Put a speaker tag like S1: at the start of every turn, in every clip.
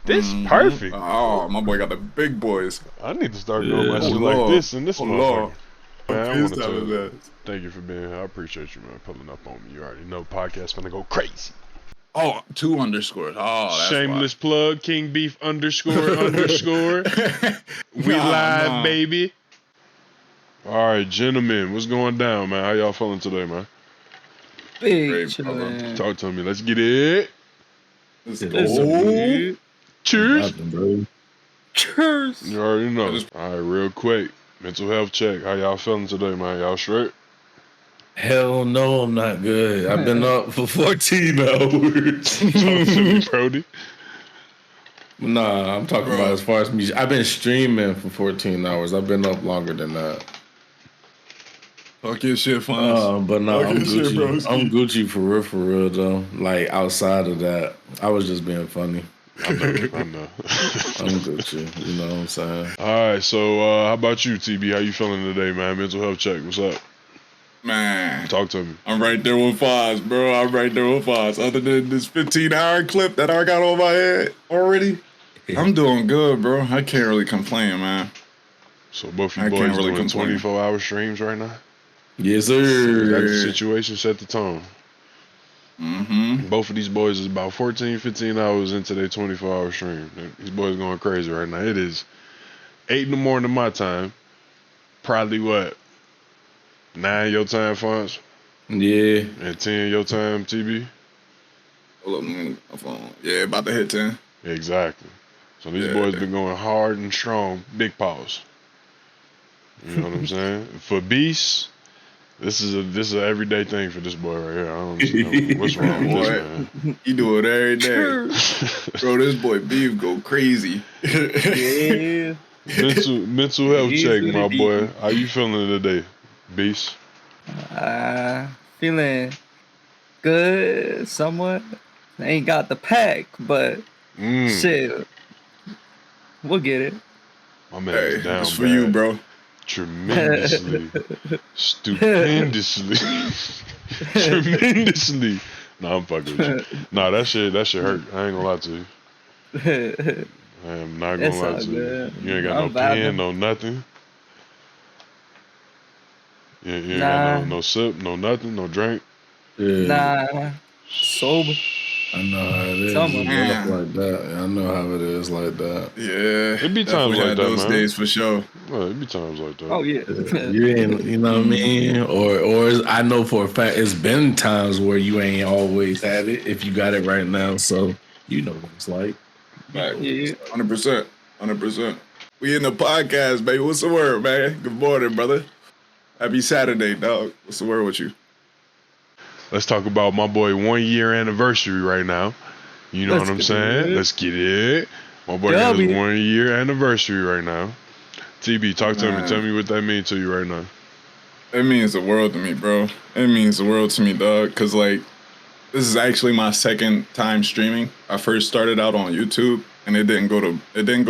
S1: This perfect.
S2: Oh, my boy got the big boys.
S1: I need to start doing my
S2: Oh,
S1: shit like
S2: Lord.
S1: this in this
S2: Oh,
S1: motherfucker.
S2: Lord.
S1: Man, I
S2: His
S1: want
S2: time is
S1: to
S2: that.
S1: thank you for being here. I appreciate you, man, pulling up on me. You already know podcast finna go crazy.
S2: Oh, 2 underscores. Oh, that's
S1: Shameless plug, Kingbeef __. We live, baby. All right, gentlemen, what's going down, man? How y'all feeling today, man?
S3: Big chillin'.
S1: Talk to me. Let's get it.
S2: Let's
S3: Let's
S2: go.
S3: get it.
S1: Cheers.
S4: Nothing, bro.
S3: Cheers.
S1: You already know. All right, real quick. Mental health check. How y'all feeling today, man? Y'all straight?
S4: Hell no, I'm not good. I've been up for 14 hours.
S1: Talk to me, Brody.
S4: Nah, I'm talking about as far as music. I've been streaming for 14 hours. I've been up longer than that.
S2: Talk your shit, Fonz.
S4: But no, I'm
S2: Talk your shit,
S4: Gucci.
S2: broski.
S4: I'm Gucci for real though. Like outside of that, I was just being funny.
S1: I know.
S4: I'm Gucci. You know what I'm saying?
S1: All right, so how about you, TB? How you feeling today, man? Mental health check. What's up?
S2: Man.
S1: Talk to me.
S2: I'm right there with Fonz, bro. I'm right there with Fonz. Other than this 15-hour clip that I got on my head already, I'm doing good, bro. I can't really complain, man.
S1: So both you boys really doing 24-hour streams right now?
S4: Yes, sir.
S1: That situation set the tone. Both of these boys is about 14, 15 hours into their 24-hour stream. These boys going crazy right now. It is 8 in the morning my time. Probably what? 9 your time, Fonz?
S4: Yeah.
S1: And 10 your time, TB?
S2: Hold up, my phone. Yeah, about to hit 10.
S1: Exactly. So these boys been going hard and strong. Big pause. You know what I'm saying? For Beast, this is an everyday thing for this boy right here. I don't know what's wrong with this man.
S2: He do it every day. Bro, this boy Beef go crazy.
S3: Yeah.
S1: Mental health check, my boy. How you feeling today, Beast?
S3: Feeling good, somewhat. Ain't got the pack, but shit, we'll get it.
S1: My man is down
S2: it's for you, bro.
S1: Tremendously. Stupendously. Tremendously. Nah, I'm fucking with you. Nah, that shit hurt. I ain't gonna lie to you. I am not gonna lie to you. You ain't got no pen, no nothing. You ain't got no sip, no nothing, no drink.
S3: Nah. Sober.
S4: I know how it is. Like that. I know how it is like that.
S2: Yeah.
S1: It be times like that,
S2: those
S1: man.
S2: days for sure.
S1: Well, it be times like that.
S3: Oh yeah.
S4: You ain't, you know what I mean? Or I know for a fact it's been times where you ain't always had it if you got it right now. So you know what it's like.
S2: Right. Yeah. 100%. 100%. We in the podcast, baby. What's the word, man? Good morning, brother. Happy Saturday, dog. What's the word with you?
S1: Let's talk about my boy 1 year anniversary right now. You know what I'm saying? Let's get it. My boy got his 1 year anniversary right now. TB, talk to me. Tell me what that means to you right now.
S2: It means the world to me, bro. It means the world to me, dog. Cause like, this is actually my second time streaming. I first started out on YouTube, and it didn't go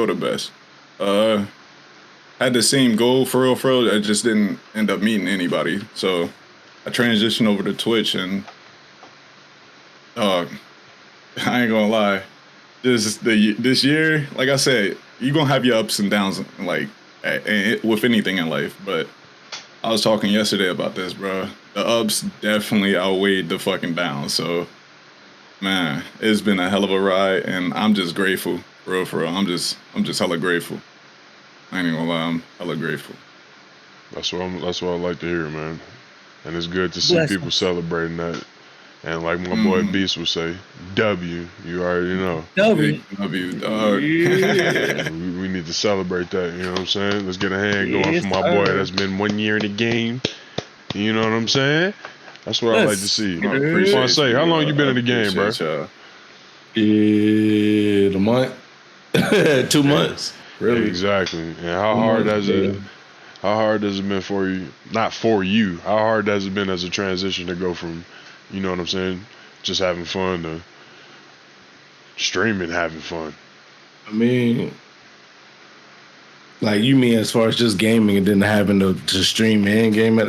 S2: to best. Had the same goal for real. I just didn't end up meeting anybody. So I transitioned over to Twitch, and I ain't gonna lie, this year, like I said, you gonna have your ups and downs, like with anything in life. But I was talking yesterday about this, bro. The ups definitely outweighed the fucking downs. So, man, it's been a hell of a ride, and I'm just grateful, for real. I'm just hella grateful. I ain't even gonna lie, I'm hella grateful.
S1: That's what I like to hear, man. And it's good to see people celebrating that. And like my boy Beast would say, W, you already know.
S3: W,
S2: dog.
S1: Yeah, we need to celebrate that, you know what I'm saying? Let's get a hand going for my boy that's been 1 year in the game. You know what I'm saying? That's what I like to see. I want to say, how long you been in the game, bro?
S4: A month. 2 months. Really?
S1: Exactly. And how hard has it been for you? Not for you. How hard has it been as a transition to go from, you know what I'm saying, just having fun to streaming, having fun?
S4: I mean, like you mean as far as just gaming and then having to stream and game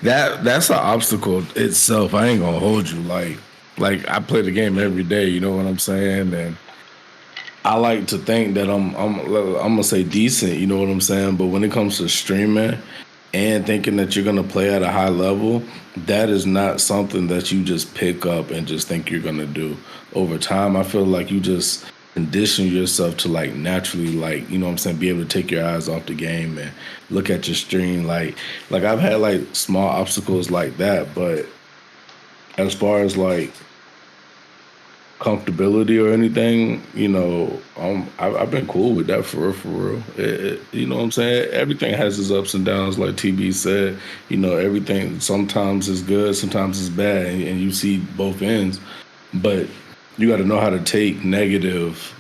S4: that's an obstacle itself. I ain't gonna hold you. Like I play the game every day. You know what I'm saying? And I like to think that I'm gonna say decent, you know what I'm saying? But when it comes to streaming and thinking that you're gonna play at a high level, that is not something that you just pick up and just think you're gonna do. Over time, I feel like you just condition yourself to like naturally, like, you know what I'm saying, be able to take your eyes off the game and look at your stream. Like I've had like small obstacles like that, but as far as like comfortability or anything, you know, I've been cool with that for real, for real. You know what I'm saying? Everything has its ups and downs, like TB said. You know, everything sometimes is good, sometimes it's bad, and you see both ends. But you got to know how to take negative,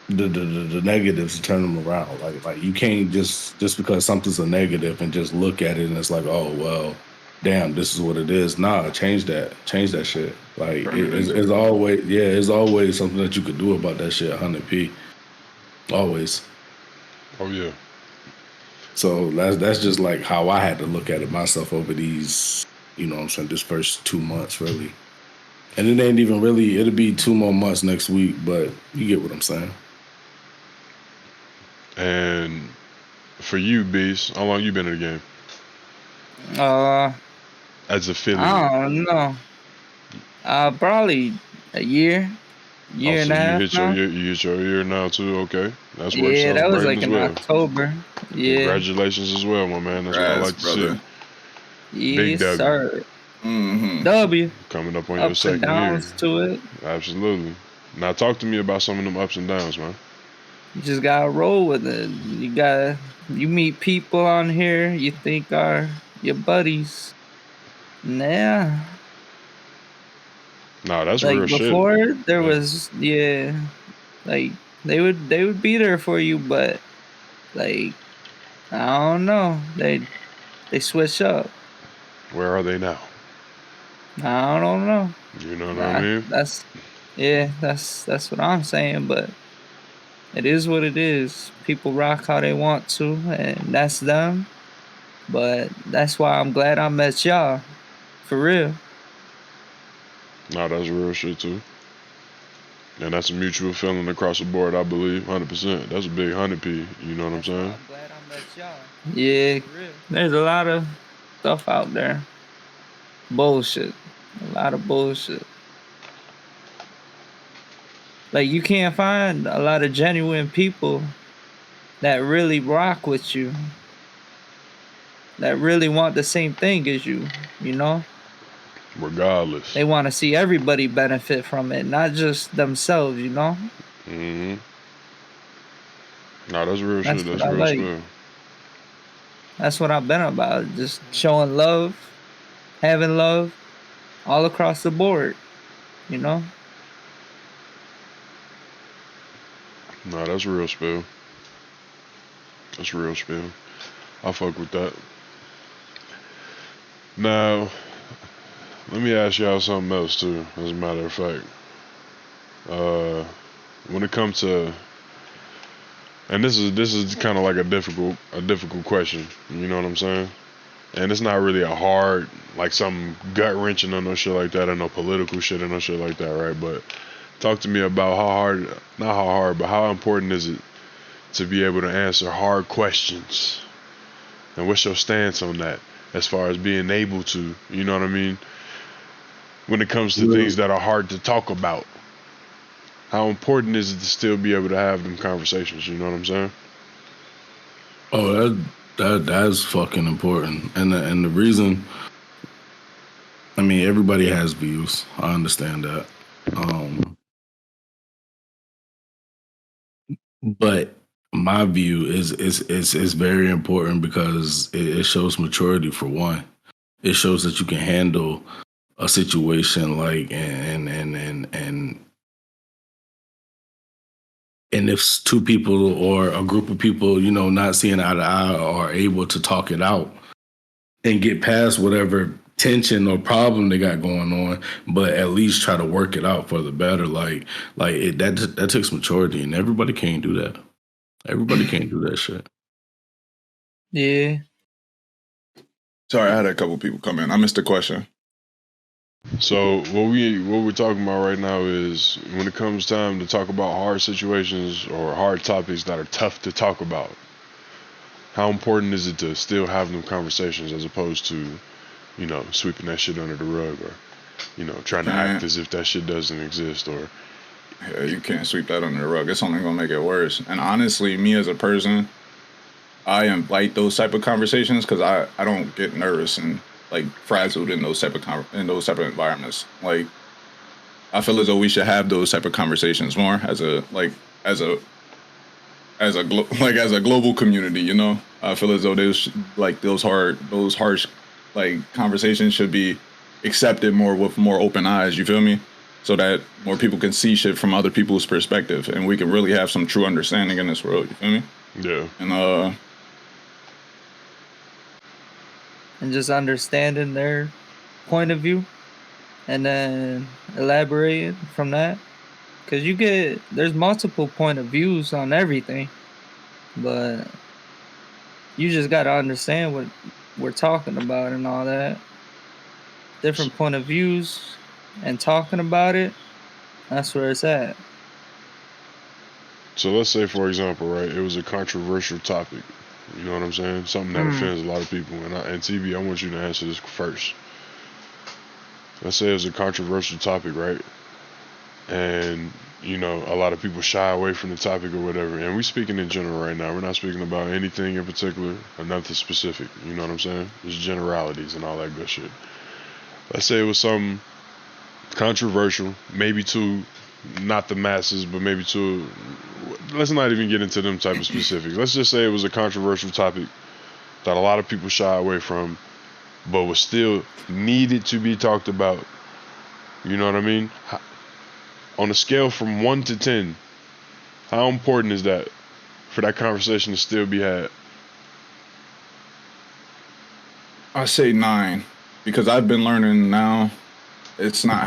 S4: the negatives and turn them around. Like you can't just because something's a negative and just look at it and it's like, oh well, damn, this is what it is. Nah, change that shit. Like it's always something that you could do about that shit. 100p, always.
S1: Oh yeah.
S4: So that's just like how I had to look at it myself over these, you know what I'm saying, this first 2 months really. And it ain't even really. It'll be 2 more months next week, but you get what I'm saying.
S1: And for you, Beast, how long you been in the game? As affiliate.
S3: I don't know. Probably a year and a half now.
S1: You hit your year now too. Okay, that's worth
S3: Yeah, that was
S1: celebrating
S3: like
S1: as
S3: in
S1: well.
S3: October. Yeah.
S1: Congratulations as well, my man. That's what I like to see.
S3: Yes,
S1: Big W.
S3: sir.
S2: Mm-hmm.
S3: W.
S1: Coming up on
S3: Ups
S1: your
S3: and
S1: second year.
S3: downs to it.
S1: Absolutely. Now talk to me about some of them ups and downs, man.
S3: You just gotta roll with it. You meet people on here you think are your buddies. Nah.
S1: Nah, that's
S3: Like
S1: real shit.
S3: before there was like they would be there for you, but like I don't know. They switch up.
S1: Where are they now?
S3: I don't know.
S1: You know what I mean?
S3: That's what I'm saying, but it is what it is. People rock how they want to, and that's them. But that's why I'm glad I met y'all. For real.
S1: Nah, that's real shit too. And that's a mutual feeling across the board, I believe, 100%. That's a big 100p, you know what I'm saying?
S3: I'm glad I met y'all. Yeah, there's a lot of stuff out there. Bullshit. A lot of bullshit. Like, you can't find a lot of genuine people that really rock with you, that really want the same thing as you, you know?
S1: Regardless.
S3: They want to see everybody benefit from it, not just themselves, you know?
S1: Mm-hmm. Nah, that's real shit. That's
S3: what I
S1: real
S3: like.
S1: spill.
S3: That's what I've been about. Just showing love, having love all across the board, you know?
S1: Nah, that's real spill. That's real spill. I fuck with that. Now, let me ask y'all something else too, as a matter of fact. When it comes to, and this is kind of like a difficult question, you know what I'm saying? And it's not really a hard, like some gut wrenching or no shit like that, or no political shit or no shit like that, right? But talk to me about not how hard, but how important is it to be able to answer hard questions? And what's your stance on that as far as being able to, you know what I mean? When it comes to things that are hard to talk about, how important is it to still be able to have them conversations, you know what I'm saying?
S4: Oh, that's fucking important. And the reason, I mean, everybody has views. I understand that. But my view is very important because it shows maturity for one. It shows that you can handle a situation like and if two people or a group of people, you know, not seeing eye to eye are able to talk it out and get past whatever tension or problem they got going on, but at least try to work it out for the better. That takes maturity, and everybody can't do that. Everybody can't do that shit.
S3: Yeah.
S2: Sorry, I had a couple people come in. I missed the question.
S1: So what we're talking about right now is when it comes time to talk about hard situations or hard topics that are tough to talk about. How important is it to still have them conversations as opposed to, sweeping that shit under the rug or, trying to act as if that shit doesn't exist or.
S2: Yeah, you can't sweep that under the rug. It's only gonna make it worse. And honestly, me as a person, I invite those type of conversations because I don't get nervous and like frazzled in those type of environments. Like I feel as though we should have those type of conversations more as a as a global community. You know, I feel as though those harsh like conversations should be accepted more with more open eyes. You feel me? So that more people can see shit from other people's perspective, and we can really have some true understanding in this world. You feel me?
S1: Yeah.
S3: And just understanding their point of view, and then elaborating from that. Because there's multiple point of views on everything, but you just got to understand what we're talking about and all that. Different point of views and talking about it, that's where it's at.
S1: So let's say, for example, right, it was a controversial topic. You know what I'm saying? Something that offends a lot of people. And TB, I want you to answer this first. Let's say it was a controversial topic, right? And, a lot of people shy away from the topic or whatever. And we're speaking in general right now. We're not speaking about anything in particular or nothing specific. You know what I'm saying? Just generalities and all that good shit. Let's say it was something controversial, maybe to not the masses, but maybe to, let's not even get into them type of specifics. Let's just say it was a controversial topic that a lot of people shy away from, but was still needed to be talked about. You know what I mean? On a scale from 1 to 10, how important is that for that conversation to still be had?
S2: I say 9 because I've been learning now. It's not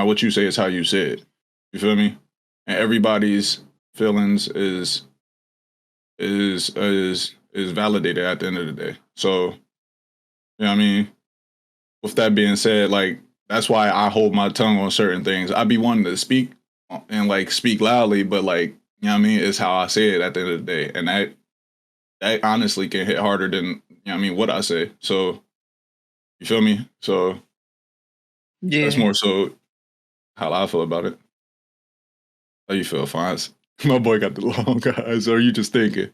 S2: what you say, it's how you say it. You feel me? And everybody's feelings is validated at the end of the day. So, you know what I mean? With that being said, like, that's why I hold my tongue on certain things. I be wanting to speak and like speak loudly, but like, you know what I mean? It's how I say it at the end of the day. And that honestly can hit harder than, you know what I mean, what I say. So, you feel me? So, yeah, that's more so how I feel about it. How you feel, Fonz? My boy got the long eyes. Or are you just thinking?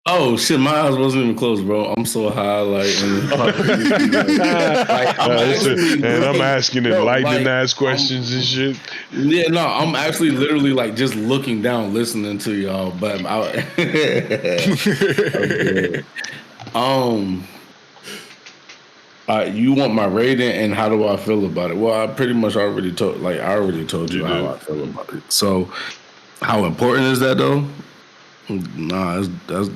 S4: Oh shit, my eyes wasn't even closed, bro. I'm so high,
S1: I'm asking enlightening ass questions and shit.
S4: Yeah, no, I'm actually literally like just looking down, listening to y'all. But you want my rating and how do I feel about it? Well, I pretty much already told you how I feel about it. So, how important is that though? Nah, that's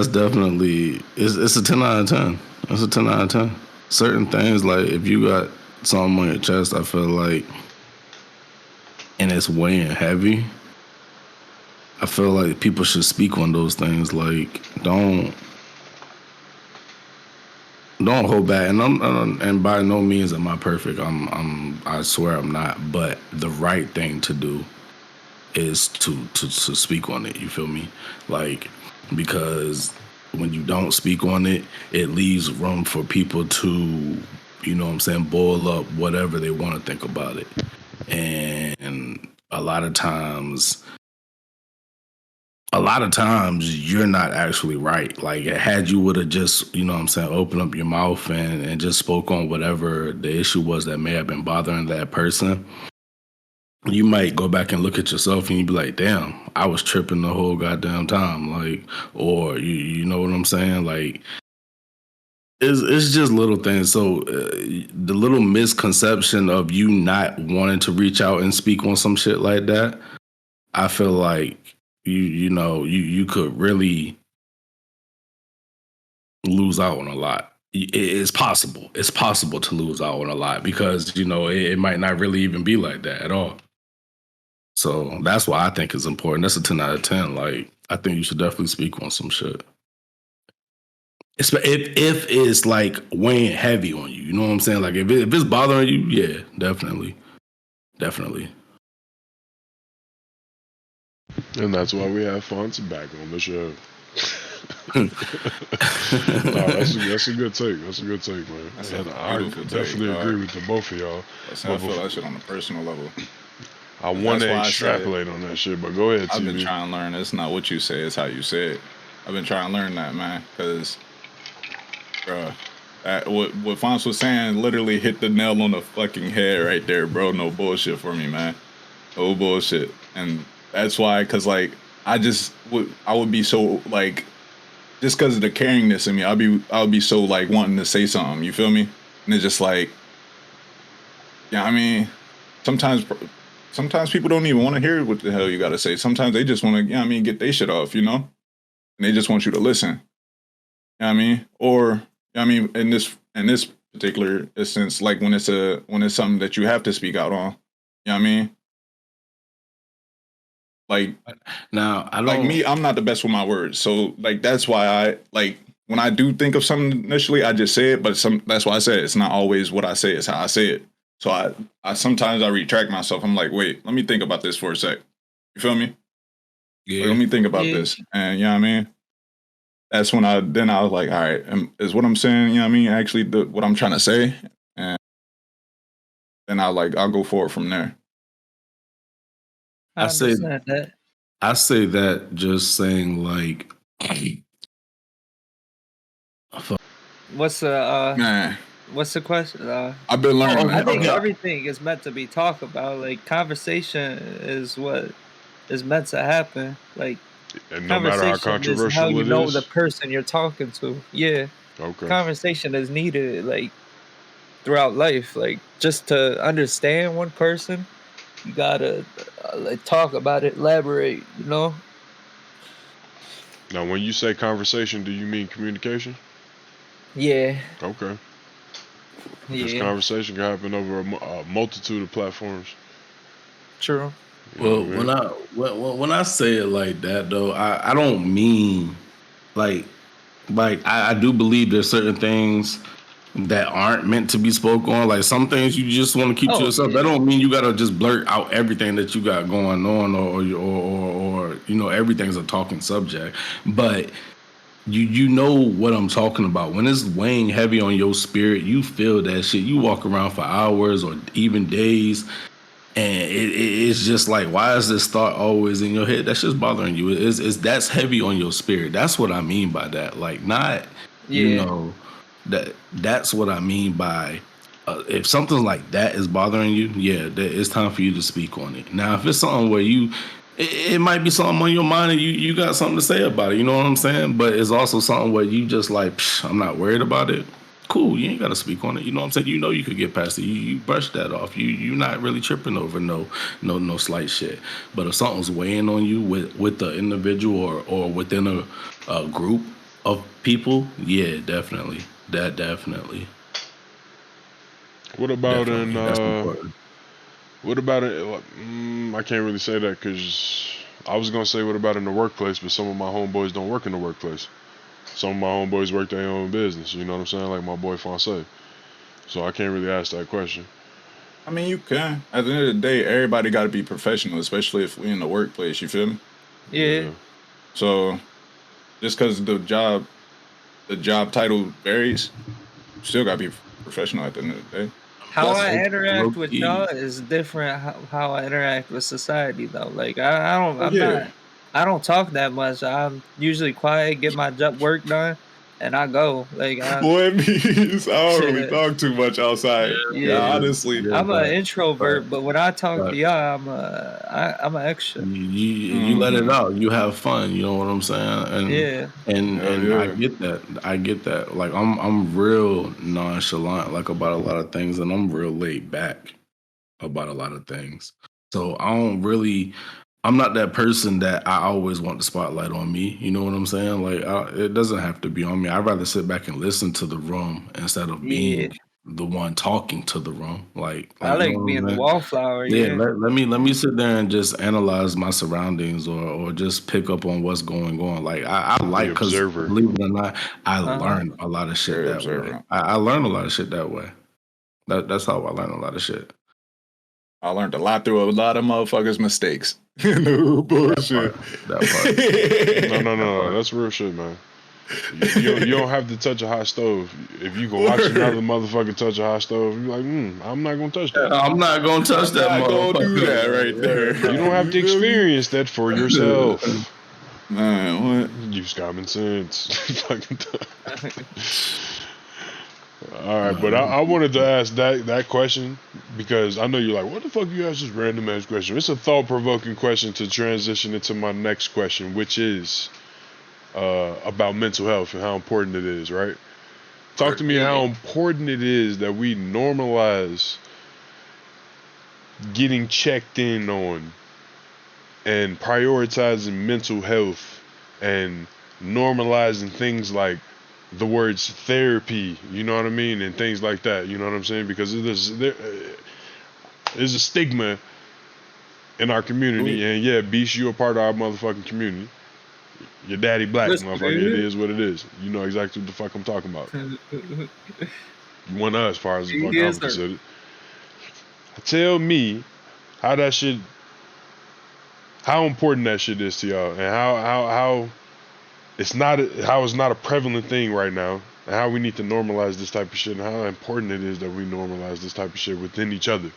S4: definitely it's a 10 out of 10. That's a 10 out of 10. Certain things, like if you got something on your chest, I feel like, and it's weighing heavy, I feel like people should speak on those things. Like don't hold back. And by no means am I perfect. I swear I'm not. But the right thing to do is to speak on it. You feel me? Like, because when you don't speak on it, it leaves room for people to, you know what I'm saying, boil up whatever they want to think about it. And a lot of times you're not actually right. Like, had you would have just, you know what I'm saying, opened up your mouth and just spoke on whatever the issue was that may have been bothering that person, you might go back and look at yourself and you'd be like, damn, I was tripping the whole goddamn time. Like, or you know what I'm saying? Like, it's just little things. So the little misconception of you not wanting to reach out and speak on some shit like that, I feel like you could really lose out on a lot. It's possible. It's possible to lose out on a lot because, it might not really even be like that at all. So that's why I think it's important. That's a 10 out of 10. Like, I think you should definitely speak on some shit. If it's like weighing heavy on you, you know what I'm saying? Like if it's bothering you, yeah, definitely.
S1: And that's why we have Fonzie back on the show. No, that's a good take. That's a good take, man.
S2: That's
S1: And
S2: a
S1: I
S2: beautiful
S1: definitely
S2: take,
S1: agree
S2: dog.
S1: with the both of y'all.
S2: I feel that shit on a personal level.
S1: I want to
S2: That's why I
S1: extrapolate on that shit, but go ahead,
S2: I've
S1: TV.
S2: been trying to learn. It's not what you say, it's how you say it. I've been trying to learn that, man, because, bro, what Fonz was saying literally hit the nail on the fucking head right there, bro. No bullshit for me, man. No bullshit. And that's why, because, like, I would be so, like, just because of the caringness in me, I would be so, like, wanting to say something, you feel me? And it's just like, yeah, I mean, sometimes people don't even want to hear what the hell you got to say. Sometimes they just want to, get their shit off, you know? And they just want you to listen. You know what I mean? Or, in this particular instance, like when it's something that you have to speak out on, you know what I mean? Like,
S4: now I don't
S2: like me, I'm not the best with my words. So like that's why I like when I do think of something initially, I just say it, but that's why I said it's not always what I say, it's how I say it. So I sometimes I retract myself. I'm like, wait, let me think about this for a sec. You feel me?
S4: Yeah.
S2: Like, let me think about this. And you know what I mean? That's when I was like, all right, is what I'm saying, you know what I mean, actually what I'm trying to say? And then I'll go forward from there.
S3: I understand that.
S4: I say that just saying like
S3: What's the question?
S2: I've been learning.
S3: I think everything is meant to be talked about. Like conversation is what is meant to happen. Like
S1: and no matter how controversial
S3: is how you
S1: it
S3: know
S1: is,
S3: the person you're talking to. Yeah.
S1: Okay.
S3: Conversation is needed like throughout life. Like just to understand one person, you gotta like talk about it, elaborate. You know.
S1: Now, when you say conversation, do you mean communication?
S3: Yeah.
S1: Okay. Because conversation can happen over a multitude of platforms.
S3: True.
S4: Well, when I say it like that, though, I don't mean like I do believe there's certain things that aren't meant to be spoken on. Like some things you just want to keep to yourself. That don't mean you gotta just blurt out everything that you got going on, or you know everything's a talking subject. But you know what I'm talking about. When it's weighing heavy on your spirit, you feel that shit. You walk around for hours or even days. And it's just like, why is this thought always in your head? That's just bothering you. That's heavy on your spirit. That's what I mean by that. Like, not, you know, that's what I mean by if something like that is bothering you, yeah, it's time for you to speak on it. Now, if it's something where it might be something on your mind and you got something to say about it, you know what I'm saying? But it's also something where you just like, I'm not worried about it. Cool, you ain't got to speak on it. You know what I'm saying? You know you could get past it. You brush that off. You're not really tripping over no slight shit. But if something's weighing on you with the individual or within a group of people, yeah, definitely. Definitely.
S1: What about
S4: That's important.
S1: What about it? I can't really say that because I was gonna say what about in the workplace, but some of my homeboys don't work in the workplace. Some of my homeboys work their own business. You know what I'm saying? Like my boy Fonse. So I can't really ask that question.
S2: I mean, you can. At the end of the day, everybody got to be professional, especially if we're in the workplace. You feel me?
S3: Yeah.
S2: So just because the job title varies, you still got to be professional at the end of the day.
S3: How I interact with y'all is different. How I interact with society, though. Like I don't talk that much. I'm usually quiet, get my work done, and I go. Like
S2: it means I don't really talk too much outside. Yeah, honestly,
S3: I'm an introvert, but when I talk to y'all, I'm an extra.
S4: You let it out. You have fun. You know what I'm saying? And I get that. Like I'm real nonchalant like about a lot of things, and I'm real laid back about a lot of things. So I'm not that person that I always want the spotlight on me. You know what I'm saying? Like it doesn't have to be on me. I'd rather sit back and listen to the room instead of being the one talking to the room. Like
S3: I
S4: you know
S3: like
S4: what
S3: being
S4: I'm
S3: the
S4: saying?
S3: wallflower.
S4: Yeah,
S3: Yeah.
S4: let me sit there and just analyze my surroundings or just pick up on what's going on. Like I
S1: The
S4: like, because
S1: observer.
S4: believe it or not, I
S3: Uh-huh.
S4: learned a lot of shit
S2: Very
S4: that way.
S2: observant.
S4: I learned a lot of shit that way. That's how I learned a lot of shit.
S2: I learned a lot through a lot of motherfuckers' mistakes. No bullshit.
S4: That part.
S1: No. That's real shit, man. You don't have to touch a hot stove. If you can watch another motherfucker touch a hot stove, you're like, I'm not gonna touch that.
S4: I'm not gonna touch
S2: I'm
S4: that
S2: not gonna do
S4: motherfucker.
S2: that right there.
S1: You don't have to
S2: You feel me?
S1: experience that for yourself.
S2: Man, what?
S1: Use common sense. Fucking all right, but I wanted to ask that question because I know you're like, what the fuck you ask this random ass question? It's a thought provoking question to transition into my next question, which is about mental health and how important it is, right? Talk to me how important it is that we normalize getting checked in on and prioritizing mental health and normalizing things like the words therapy, you know what I mean, and things like that, you know what I'm saying? Because there's a stigma in our community, and yeah, Beast, you a part of our motherfucking community. Your daddy black,
S3: Yes,
S1: motherfucker.
S3: dude.
S1: It is what it is. You know exactly what the fuck I'm talking about. You one of us, as far as the fuck I'm considered. Tell me how that shit, how important that shit is to y'all, and how it's not a prevalent thing right now, and how we need to normalize this type of shit, and how important it is that we normalize this type of shit within each other,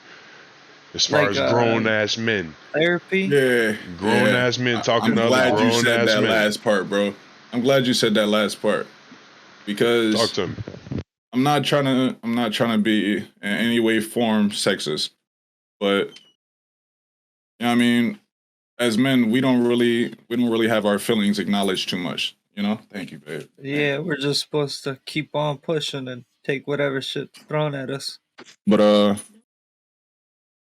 S1: as far as grown ass men.
S3: Therapy.
S2: Yeah,
S1: grown ass men talking
S2: I'm
S1: to
S2: glad
S1: other
S2: you
S1: grown
S2: said
S1: ass
S2: that
S1: men.
S2: last part, bro. I'm glad you said that last part because
S1: Talk to me.
S2: I'm not trying to be in any way form sexist, but you know what I mean, as men, we don't really have our feelings acknowledged too much. You know? Thank you, babe.
S3: Yeah, we're just supposed to keep on pushing and take whatever shit's thrown at us.
S2: But oh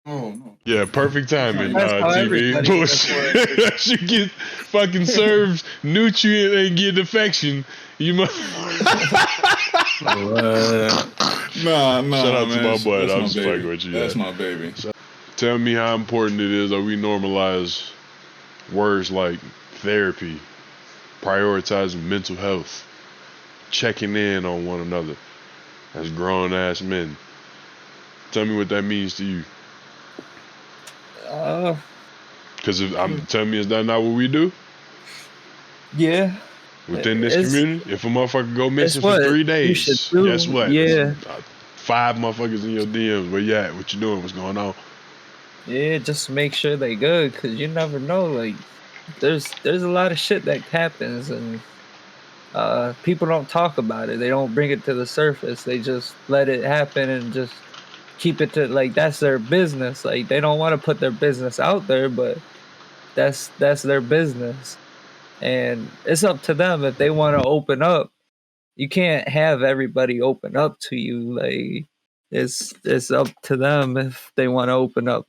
S2: no.
S1: Yeah, perfect timing,
S3: That's how
S1: TV.
S3: everybody
S1: Bullshit. She get fucking served nutrient and get affection. You must.
S2: Nah,
S1: Shout out
S2: man.
S1: to my boy.
S2: That's
S1: I
S2: my
S1: was just
S2: baby.
S1: fucking with you.
S2: That's
S1: Yeah.
S2: my baby.
S1: Tell me how important it is that we normalize words like therapy, prioritizing mental health, checking in on one another as grown ass men. Tell me what that means to you. Because tell me, is that not what we do?
S3: Yeah.
S1: Within this community? If a motherfucker go missing for 3 days,
S3: do.
S1: guess what?
S3: Yeah.
S1: 5 motherfuckers in your DMs. Where you at? What you doing? What's going on?
S3: Yeah, just to make sure they good, because you never know. Like, there's a lot of shit that happens, and people don't talk about it. They don't bring it to the surface. They just let it happen and just keep it to, like, that's their business. Like, they don't want to put their business out there, but that's their business, and it's up to them if they want to open up. You can't have everybody open up to you. Like, it's up to them if they want to open up,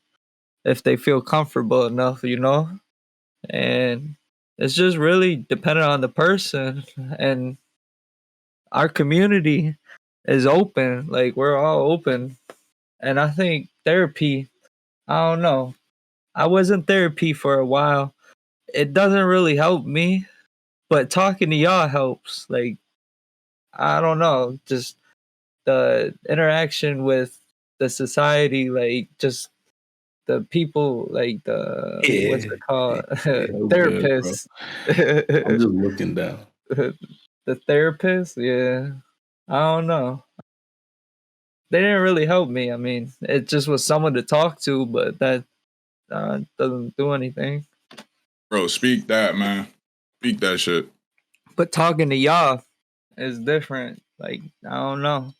S3: if they feel comfortable enough, you know? And it's just really dependent on the person. And our community is open. Like, we're all open. And I think therapy, I don't know. I was in therapy for a while. It doesn't really help me, but talking to y'all helps. Like, I don't know, just the interaction with the society, like, just the people, like what's it called? Therapists.
S4: I'm just looking down.
S3: The therapist, yeah. I don't know. They didn't really help me. I mean, it just was someone to talk to, but that doesn't do anything.
S2: Bro, speak that, man. Speak that shit.
S3: But talking to y'all is different. Like, I don't know.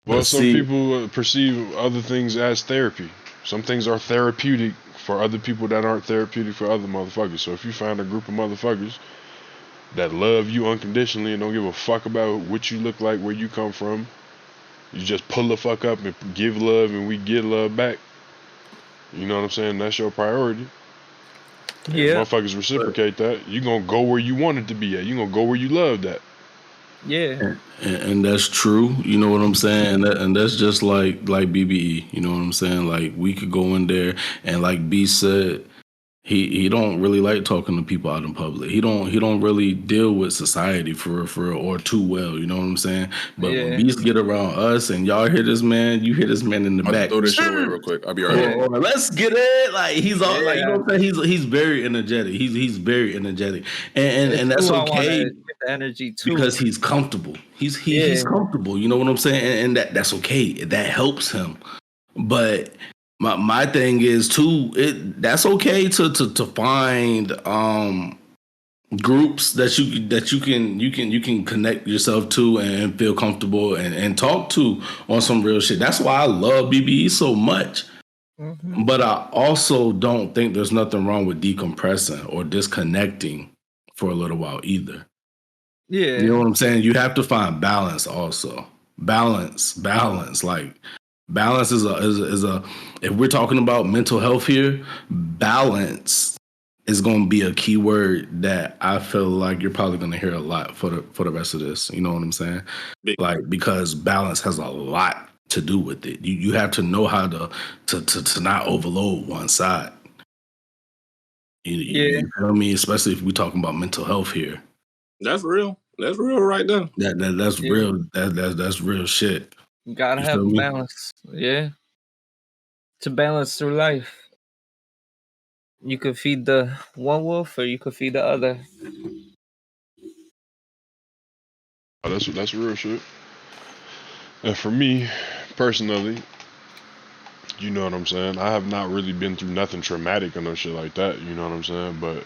S1: Well, some people perceive other things as therapy. Some things are therapeutic for other people that aren't therapeutic for other motherfuckers. So if you find a group of motherfuckers that love you unconditionally and don't give a fuck about what you look like, where you come from, you just pull the fuck up and give love and we get love back. You know what I'm saying? That's your priority.
S3: Yeah.
S1: Motherfuckers reciprocate that. You gonna go where you want it to be at. You gonna go where you love that.
S3: Yeah.
S4: And that's true. You know what I'm saying? And that's just like BBE. You know what I'm saying? Like we could go in there and like B said, he don't really like talking to people out in public. He don't really deal with society for or too well. You know what I'm saying? But when
S3: Yeah.
S4: beasts get around us and y'all hear this man, you hear this man in the
S2: I'll
S4: back.
S2: throw this shit away real quick. I'll be right back.
S4: Or let's get it. Like he's all like, you know
S3: Yeah.
S4: what I'm saying? He's very energetic. He's very energetic, and
S3: It's
S4: that's
S3: who I want
S4: okay
S3: to get the energy too.
S4: because he's comfortable. He's
S3: Yeah.
S4: comfortable. You know what I'm saying? And that's okay. That helps him. But my thing is too. That's okay to find groups that you can connect yourself to and feel comfortable and talk to on some real shit. That's why I love BBE so much.
S3: Mhm.
S4: But I also don't think there's nothing wrong with decompressing or disconnecting for a little while either.
S3: Yeah.
S4: You know what I'm saying? You have to find balance also. Balance. Like balance is a if we're talking about mental health here, balance is going to be a key word that I feel like you're probably going to hear a lot for the rest of this. You know what I'm saying? Like because balance has a lot to do with it. You have to know how to not overload one side. You feel me? Especially if we're talking about mental health here.
S5: That's real. That's real right there.
S4: That's real. That's real shit.
S3: You gotta have a balance. Yeah. To balance through life. You could feed the one wolf or you could feed the other.
S1: That's real shit. And for me, personally, you know what I'm saying? I have not really been through nothing traumatic or no shit like that, you know what I'm saying? But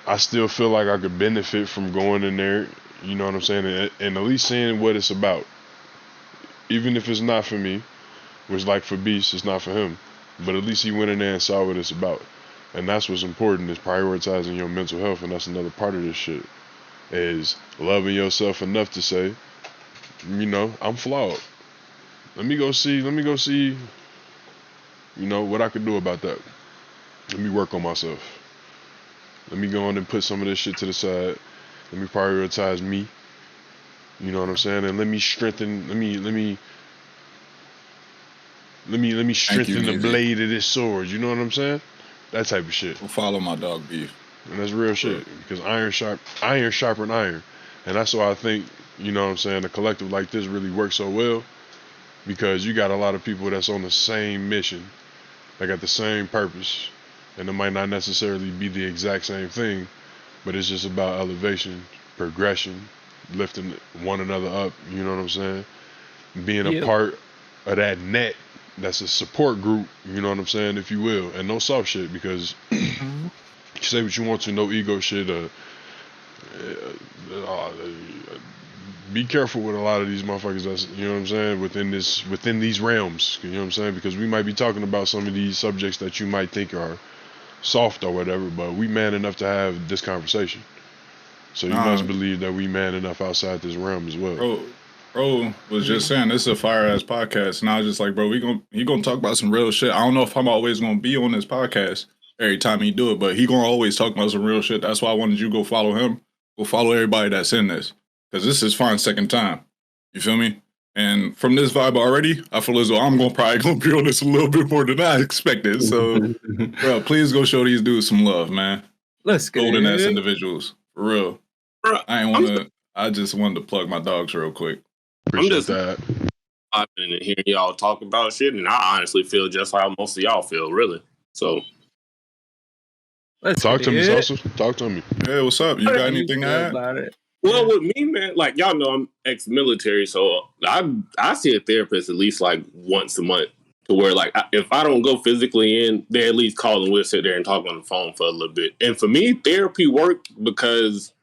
S1: I still feel like I could benefit from going in there, you know what I'm saying? And at least seeing what it's about. Even if it's not for me, which like for Beast, it's not for him. But at least he went in there and saw what it's about. And that's what's important is prioritizing your mental health. And that's another part of this shit is loving yourself enough to say, you know, I'm flawed. Let me go see, you know, what I could do about that. Let me work on myself. Let me go on and put some of this shit to the side. Let me prioritize me. You know what I'm saying? And let me strengthen, let me strengthen the blade of this sword. You know what I'm saying? That type of shit.
S2: We'll follow my dog Beef.
S1: And that's real shit. Because iron sharpen iron. And that's why I think, you know what I'm saying, a collective like this really works so well. Because you got a lot of people that's on the same mission. They got the same purpose. And it might not necessarily be the exact same thing. But it's just about elevation, progression, lifting one another up. You know what I'm saying? Being a part of that net. That's a support group, you know what I'm saying, if you will, and no soft shit because you say what you want to, no ego shit. Be careful with a lot of these motherfuckers. That's, you know what I'm saying, within these realms. You know what I'm saying, because we might be talking about some of these subjects that you might think are soft or whatever, but we man enough to have this conversation. So you must believe that we man enough outside this realm as well.
S2: Bro was just saying this is a fire ass podcast, and I was just like, bro, he gonna talk about some real shit. I don't know if I'm always gonna be on this podcast every time he do it, but he gonna always talk about some real shit. That's why I wanted you to go follow him, go follow everybody that's in this, because this is fine second time. You feel me? And from this vibe already, I feel as though I'm probably gonna be on this a little bit more than I expected. So, bro, please go show these dudes some love, man.
S3: Let's go.
S2: Golden ass individuals, for real. I just wanted to plug my dogs real quick.
S1: Appreciate that.
S5: I've been hearing y'all talk about shit, and I honestly feel just how most of y'all feel, really. So,
S1: talk to me, Sosa. Talk to me.
S2: Hey, what's up? You got anything to add
S3: about it?
S5: Well, with me, man, like y'all know, I'm ex-military, so I see a therapist at least like once a month. To where, like, if I don't go physically in, they at least call and we'll sit there and talk on the phone for a little bit. And for me, therapy worked because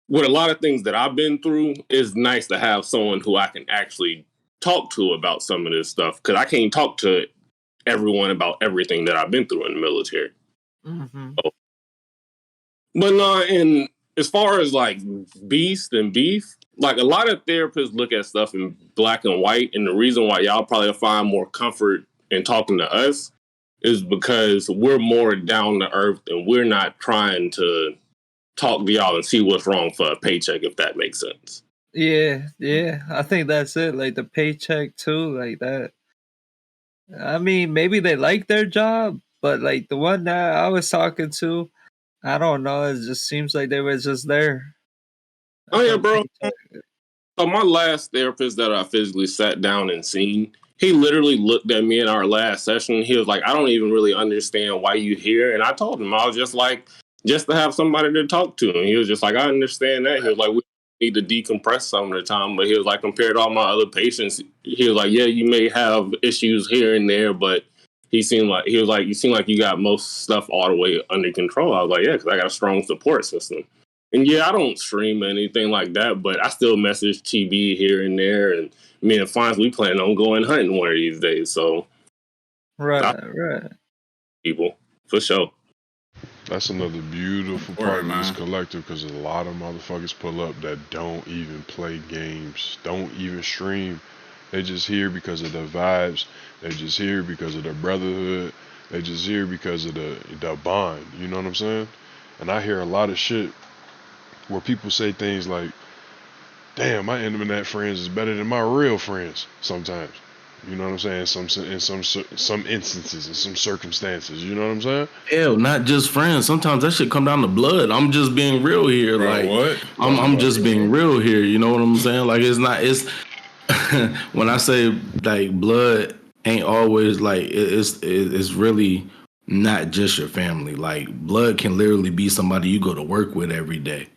S5: with a lot of things that I've been through, it's nice to have someone who I can actually talk to about some of this stuff. Because I can't talk to everyone about everything that I've been through in the military. So, but no, and as far as like beast and beef, like a lot of therapists look at stuff in black and white. And the reason why y'all probably find more comfort in talking to us is because we're more down to earth and we're not trying to talk to y'all and see what's wrong for a paycheck, if that makes sense.
S3: Yeah, I think that's it. Like the paycheck too, like that. I mean, maybe they like their job, but like the one that I was talking to, I don't know. It just seems like they were just there.
S5: Oh yeah,
S3: For
S5: bro.
S3: paycheck.
S5: So my last therapist that I physically sat down and seen, he literally looked at me in our last session. He was like, I don't even really understand why you here. And I told him, I was just like, just to have somebody to talk to. And he was just like, I understand that. He was like, we need to decompress some of the time. But he was like, compared to all my other patients, he was like, yeah, you may have issues here and there, but he was like, you seem like you got most stuff all the way under control. I was like, yeah, because I got a strong support system. And yeah, I don't stream or anything like that, but I still message TB here and there. And me and Fonz, we plan on going hunting one of these days. So,
S3: Right.
S5: people, for sure.
S1: That's another beautiful part of this collective, because a lot of motherfuckers pull up that don't even play games, don't even stream. They just here because of the vibes. They just here because of the brotherhood. They just here because of the bond. You know what I'm saying? And I hear a lot of shit where people say things like, damn, my internet friends is better than my real friends sometimes. You know what I'm saying? In some instances, in some circumstances. You know what I'm saying?
S4: Hell, not just friends. Sometimes that shit come down to blood. I'm just being real here.
S2: Bro,
S4: like
S2: what?
S4: I'm just being real here. You know what I'm saying? Like it's when I say like blood ain't always like it's really not just your family. Like blood can literally be somebody you go to work with every day.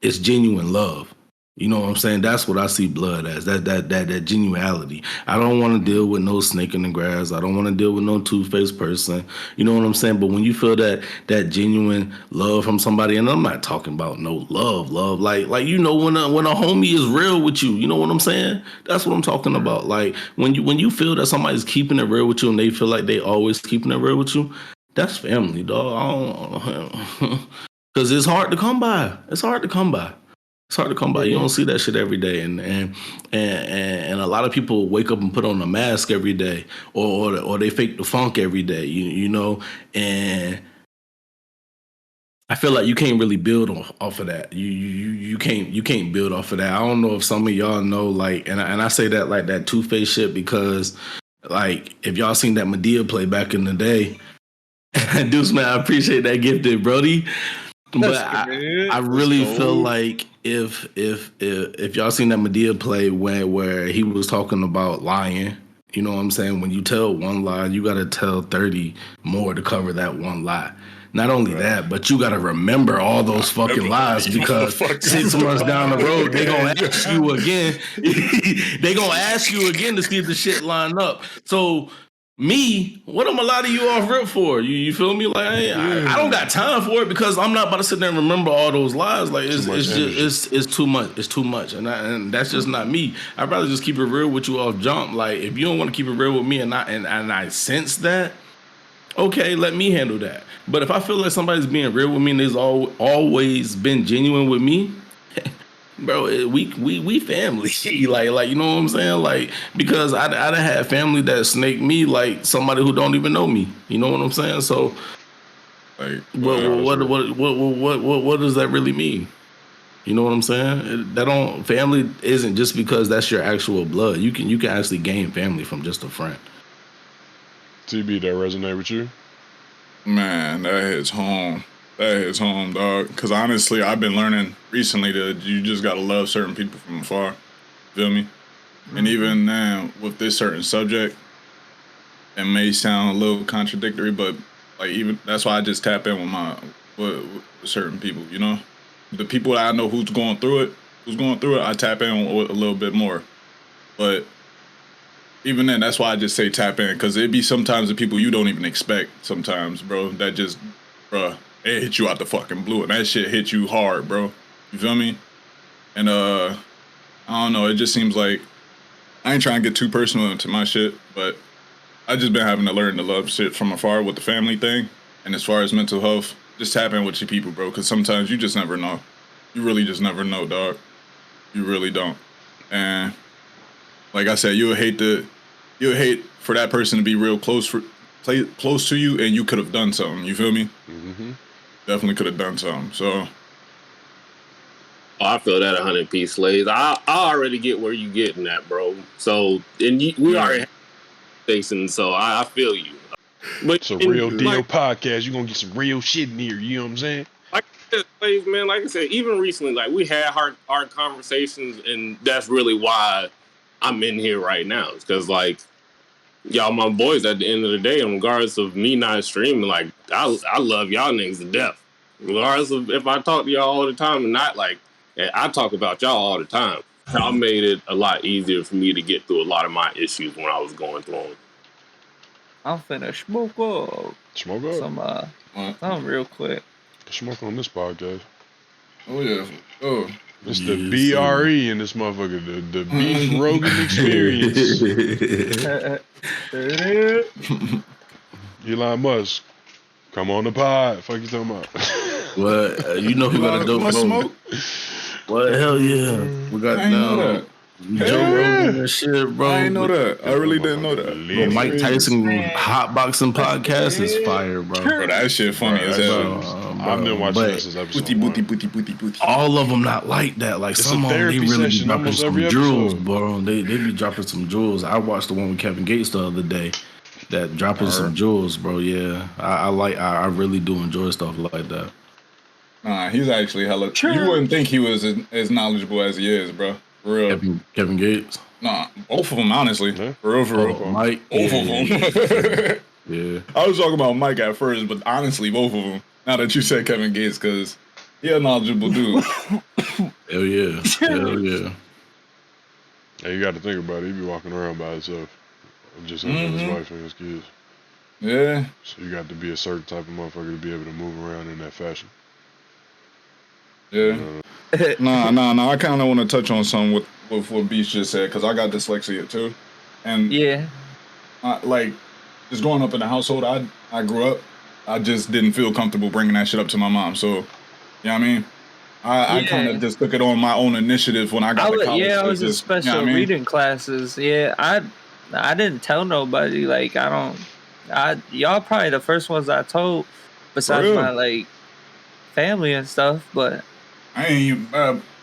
S4: It's genuine love. You know what I'm saying? That's what I see blood as. That genuality. I don't want to deal with no snake in the grass. I don't want to deal with no two-faced person. You know what I'm saying? But when you feel that genuine love from somebody, and I'm not talking about no love, like you know when a homie is real with you. You know what I'm saying? That's what I'm talking about. Like when you feel that somebody's keeping it real with you, and they feel like they always keeping it real with you, that's family, dog. Because it's hard to come by. It's hard to come by. You don't see that shit every day, and a lot of people wake up and put on a mask every day, or they fake the funk every day. You know, and I feel like you can't really build off of that. You can't build off of that. I don't know if some of y'all know, like, and I say that like that two-faced shit because, like, if y'all seen that Medea play back in the day, Deuce, man, I appreciate that gifted, Brody. But I really feel like if y'all seen that Medea play where he was talking about lying, you know what I'm saying? When you tell one lie, you got to tell 30 more to cover that one lie. Not only that, but you got to remember all those fucking lies, because 6 months down the road, they going to ask you again. They going to ask you again to see if the shit line up. So me, what am a lot of you off rip for? You feel me? Like I don't got time for it, because I'm not about to sit there and remember all those lies. Like it's too much. It's too much, and that's just not me. I'd rather just keep it real with you off jump. Like if you don't want to keep it real with me, and I sense that, okay, let me handle that. But if I feel like somebody's being real with me and they've always been genuine with me, bro, we family. like you know what I'm saying? Like, because I done had family that snake me like somebody who don't even know me. You know what I'm saying? So, like, what does that really mean? You know what I'm saying? Family isn't just because that's your actual blood. You can actually gain family from just a friend.
S1: TB, that resonate with you?
S2: Man, that hits home. That hits home, dog. Because honestly, I've been learning recently that you just gotta love certain people from afar. Feel me? Mm-hmm. And even now, with this certain subject, it may sound a little contradictory, but like even that's why I just tap in with certain people. You know, the people that I know who's going through it, I tap in with a little bit more. But even then, that's why I just say tap in, because it be sometimes the people you don't even expect. Sometimes, bro, that just, bro, it hit you out the fucking blue, and that shit hit you hard, bro. You feel me? And I don't know. It just seems like I ain't trying to get too personal into my shit, but I just been having to learn to love shit from afar with the family thing. And as far as mental health, just tap in with your people, bro, because sometimes you just never know. You really just never know, dog. You really don't. And like I said, you'll hate for that person to be real close to you, and you could have done something. You feel me?
S1: Mm-hmm.
S2: Definitely could have done something. So
S5: Oh, I feel that 100 piece slaves. I already get where you getting at, bro. So, and we already have stations, so I feel you. But
S1: It's a real deal
S5: like,
S1: podcast. You're gonna get some real shit in here, you know what I'm saying?
S5: like I said, slaves, man, like I said, even recently, like we had hard conversations, and that's really why I'm in here right now. It's because like y'all my boys at the end of the day, and regardless of me not streaming, like I love y'all niggas to death. Regardless of if I talk to y'all all the time or not, like I talk about y'all all the time. Y'all made it a lot easier for me to get through a lot of my issues when I was going through them.
S3: I'm finna smoke up
S1: Smoke up.
S3: some real quick.
S1: Smoke on this podcast.
S2: Oh yeah. Oh.
S1: It's the BRE in this motherfucker. The Beef Rogan Experience. Elon Musk, come on the pod. Fuck you talking about?
S4: What? You know who got a dope smoke? What? Hell yeah. We got Joe Rogan and shit, bro.
S2: I didn't know that. I really didn't know that.
S4: Bro, Mike Tyson hotboxing podcast is fire, bro.
S2: Bro, that shit funny as hell.
S1: I've been watching that since episode 1.
S4: All of them not like that. Like
S1: It's
S4: some
S1: a
S4: of them, they
S1: therapy
S4: really be
S1: session
S4: dropping
S1: almost
S4: some
S1: every
S4: jewels,
S1: episode.
S4: bro. They be dropping some jewels. I watched the one with Kevin Gates the other day. That dropping some jewels, bro. Yeah, I really do enjoy stuff like that.
S2: Nah, he's actually hella. You wouldn't think he was as knowledgeable as he is, bro. For real.
S4: Kevin Gates.
S2: Nah, both of them, honestly.
S1: Yeah.
S2: For real.
S4: Mike.
S2: Both of them.
S4: Yeah.
S2: I was talking about Mike at first, but honestly, both of them. Now that you said Kevin Gates, because he a knowledgeable dude.
S4: Hell yeah. Hell yeah.
S1: Yeah, you got to think about it. He be walking around by himself. Just him and his wife and his kids.
S2: Yeah.
S1: So you got to be a certain type of motherfucker to be able to move around in that fashion.
S2: Yeah. Nah. I kind of want to touch on something with what Beast just said, because I got dyslexia too. And
S3: Yeah.
S2: like, just growing up in the household I grew up, I just didn't feel comfortable bringing that shit up to my mom. So, you know what I mean? I kind of just took it on my own initiative when I got to college.
S3: Yeah, I was in special reading classes. Yeah, I didn't tell nobody. Like, y'all probably the first ones I told, besides my like family and stuff. But